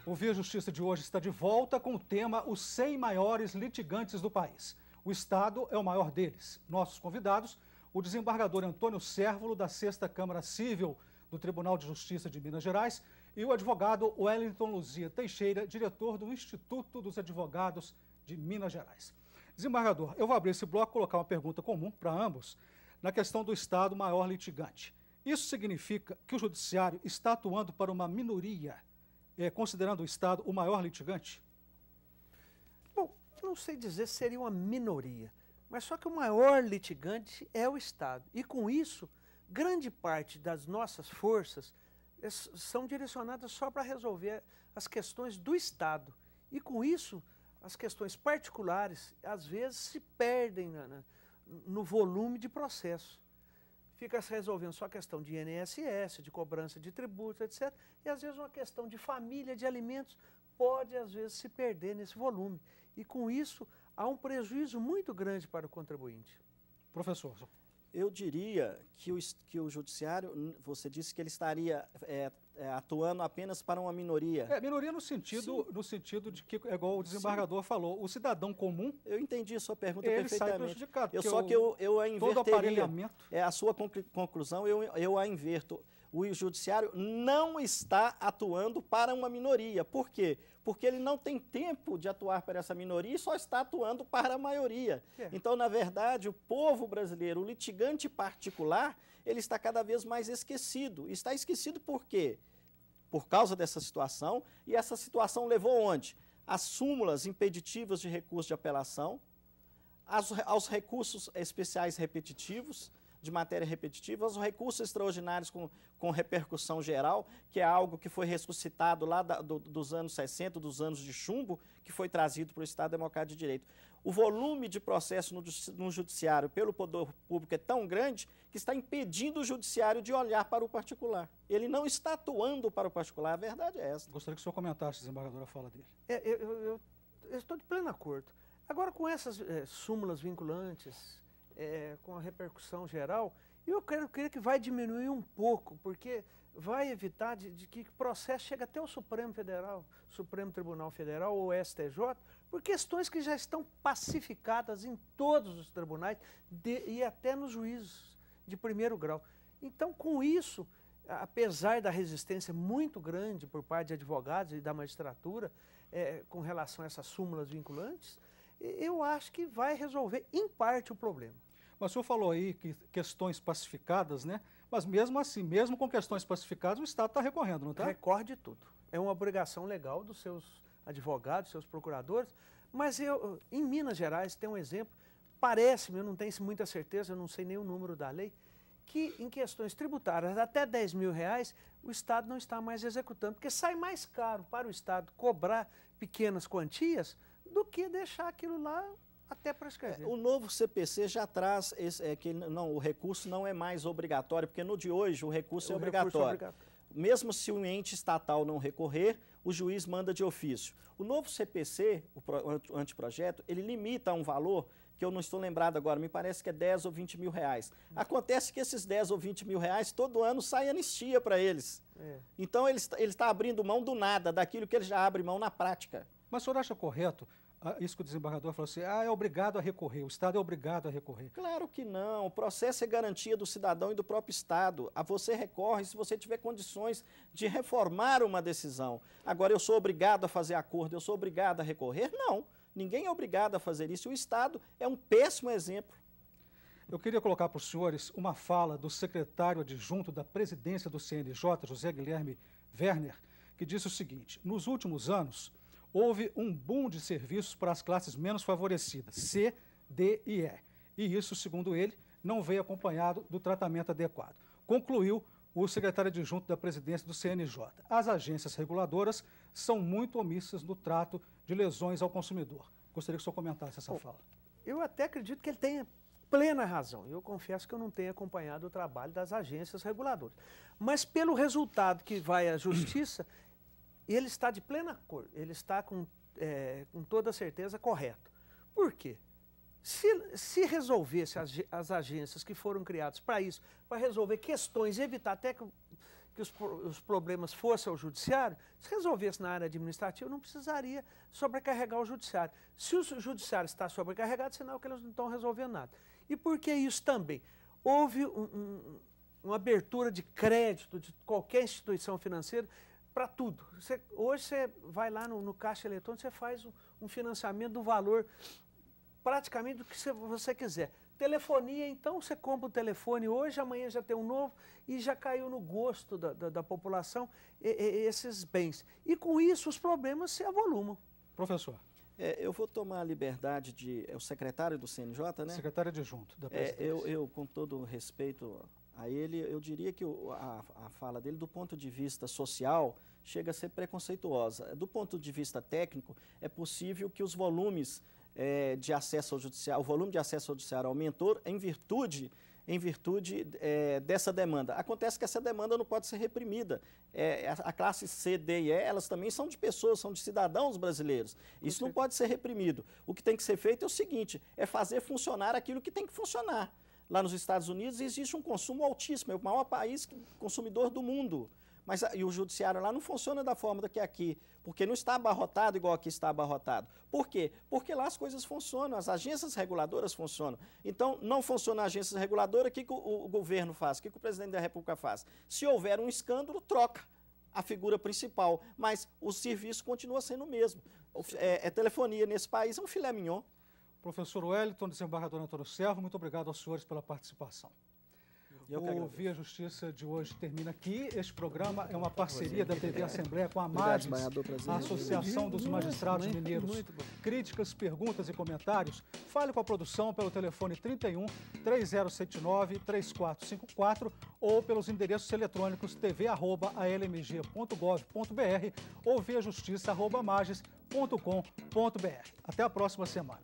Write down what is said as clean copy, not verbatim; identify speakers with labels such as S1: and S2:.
S1: O Via Justiça de hoje está de volta com o tema Os 100 maiores litigantes do país. O Estado é o maior deles. Nossos convidados, o desembargador Antônio Cérvulo, da 6ª Câmara Civil do Tribunal de Justiça de Minas Gerais, e o advogado Wellington Luzia Teixeira, diretor do Instituto dos Advogados de Minas Gerais. Desembargador, eu vou abrir esse bloco e colocar uma pergunta comum para ambos na questão do Estado maior litigante. Isso significa que o Judiciário está atuando para uma minoria, considerando o Estado o maior litigante?
S2: Bom, não sei dizer se seria uma minoria, mas só que o maior litigante é o Estado. E com isso, grande parte das nossas forças são direcionadas só para resolver as questões do Estado. E com isso, as questões particulares, às vezes, se perdem no volume de processo. Fica se resolvendo só a questão de INSS, de cobrança de tributos, etc. E, às vezes, uma questão de família, de alimentos, pode, às vezes, se perder nesse volume. E, com isso, há um prejuízo muito grande para o contribuinte.
S1: Professor.
S3: Eu diria que o Judiciário, você disse que ele estaria atuando apenas para uma minoria.
S1: Minoria no sentido de que, igual o desembargador falou, o cidadão comum...
S3: Eu entendi a sua pergunta
S1: ele
S3: perfeitamente.
S1: sai prejudicado.
S3: Eu a inverteria.
S1: Todo aparelhamento...
S3: A sua conclusão, eu a inverto. O Judiciário não está atuando para uma minoria. Por quê? Porque ele não tem tempo de atuar para essa minoria e só está atuando para a maioria. Então, na verdade, o povo brasileiro, o litigante particular, ele está cada vez mais esquecido. Está esquecido por quê? Por causa dessa situação. E essa situação levou onde? Às súmulas impeditivas de recurso de apelação, aos recursos especiais repetitivos, de matéria repetitiva, aos recursos extraordinários com repercussão geral, que é algo que foi ressuscitado lá dos anos 60, dos anos de chumbo, que foi trazido para o Estado Democrático de Direito. O volume de processo no Judiciário pelo Poder Público é tão grande que está impedindo o Judiciário de olhar para o particular. Ele não está atuando para o particular, a verdade é essa.
S1: Gostaria que o senhor comentasse, desembargador, a fala dele.
S2: Eu estou de pleno acordo. Agora, com essas súmulas vinculantes, com a repercussão geral, eu creio que vai diminuir um pouco, porque vai evitar de que o processo chegue até o Supremo Tribunal Federal ou STJ, por questões que já estão pacificadas em todos os tribunais e até nos juízos de primeiro grau. Então, com isso, apesar da resistência muito grande por parte de advogados e da magistratura com relação a essas súmulas vinculantes, eu acho que vai resolver, em parte, o problema.
S1: Mas o senhor falou aí que questões pacificadas, né? Mas mesmo assim, mesmo com questões pacificadas, o Estado está recorrendo, não está?
S2: Recorre de tudo. É uma obrigação legal dos seus advogados, seus procuradores, mas em Minas Gerais tem um exemplo, parece-me, eu não tenho muita certeza, eu não sei nem o número da lei, que em questões tributárias até R$10.000, o Estado não está mais executando, porque sai mais caro para o Estado cobrar pequenas quantias do que deixar aquilo lá até para escrever.
S3: O novo CPC já traz que o recurso não é mais obrigatório, porque no de hoje o recurso é obrigatório. Mesmo se o ente estatal não recorrer, o juiz manda de ofício. O novo CPC, o anteprojeto, ele limita a um valor que eu não estou lembrado agora, me parece que é 10 ou 20 mil reais. Acontece que esses 10 ou 20 mil reais, todo ano sai anistia para eles. Então ele está abrindo mão do nada, daquilo que ele já abre mão na prática.
S1: Mas o senhor acha correto isso que o desembargador falou assim, é obrigado a recorrer, o Estado é obrigado a recorrer?
S3: Claro que não, o processo é garantia do cidadão e do próprio Estado. Você recorre se você tiver condições de reformar uma decisão. Agora, eu sou obrigado a fazer acordo, eu sou obrigado a recorrer? Não, ninguém é obrigado a fazer isso. O Estado é um péssimo exemplo.
S1: Eu queria colocar para os senhores uma fala do secretário adjunto da presidência do CNJ, José Guilherme Werner, que disse o seguinte, nos últimos anos, houve um boom de serviços para as classes menos favorecidas, C, D e E. E isso, segundo ele, não veio acompanhado do tratamento adequado. Concluiu o secretário adjunto da presidência do CNJ. As agências reguladoras são muito omissas no trato de lesões ao consumidor. Gostaria que o senhor comentasse essa fala.
S2: Eu até acredito que ele tenha plena razão. Eu confesso que eu não tenho acompanhado o trabalho das agências reguladoras. Mas pelo resultado que vai à justiça, ele está de plena acordo, ele está com toda certeza correto. Por quê? Se resolvesse as agências que foram criadas para isso, para resolver questões, evitar até que que os problemas fossem ao judiciário, se resolvesse na área administrativa, não precisaria sobrecarregar o judiciário. Se o judiciário está sobrecarregado, sinal que eles não estão resolvendo nada. E por que isso também? Houve uma abertura de crédito de qualquer instituição financeira para tudo. Hoje você vai lá no caixa eletrônico, você faz um financiamento do valor praticamente do que você quiser. Telefonia, então, você compra um telefone hoje, amanhã já tem um novo e já caiu no gosto da população esses bens. E com isso os problemas se avolumam.
S1: Professor.
S3: Eu vou tomar a liberdade de... É o secretário do CNJ, né?
S1: Secretário adjunto da presidência.
S3: Eu, com todo respeito a ele, eu diria que a fala dele, do ponto de vista social, chega a ser preconceituosa. Do ponto de vista técnico, é possível que os volumes de acesso ao judiciário, o volume de acesso ao judiciário aumentou em virtude dessa demanda. Acontece que essa demanda não pode ser reprimida. A classe C, D e E, elas também são de pessoas, são de cidadãos brasileiros. Isso não pode ser reprimido. O que tem que ser feito é o seguinte, é fazer funcionar aquilo que tem que funcionar. Lá nos Estados Unidos existe um consumo altíssimo, é o maior país consumidor do mundo. E o judiciário lá não funciona da forma que é aqui, porque não está abarrotado igual aqui está abarrotado. Por quê? Porque lá as coisas funcionam, as agências reguladoras funcionam. Então, não funciona a agência reguladora, o que o governo faz? O que o presidente da República faz? Se houver um escândalo, troca a figura principal, mas o serviço continua sendo o mesmo. Telefonia nesse país é um filé mignon.
S1: Professor Wellington, desembargador Antônio Servo, muito obrigado aos senhores pela participação. O Via Justiça de hoje termina aqui. Este programa é uma parceria da TV Assembleia com a MAGES, a Associação dos Magistrados Mineiros. Críticas, perguntas e comentários, fale com a produção pelo telefone 31 3079 3454 ou pelos endereços eletrônicos tv@almg.gov.br ou viajustiça@mages.com.br. Até a próxima semana.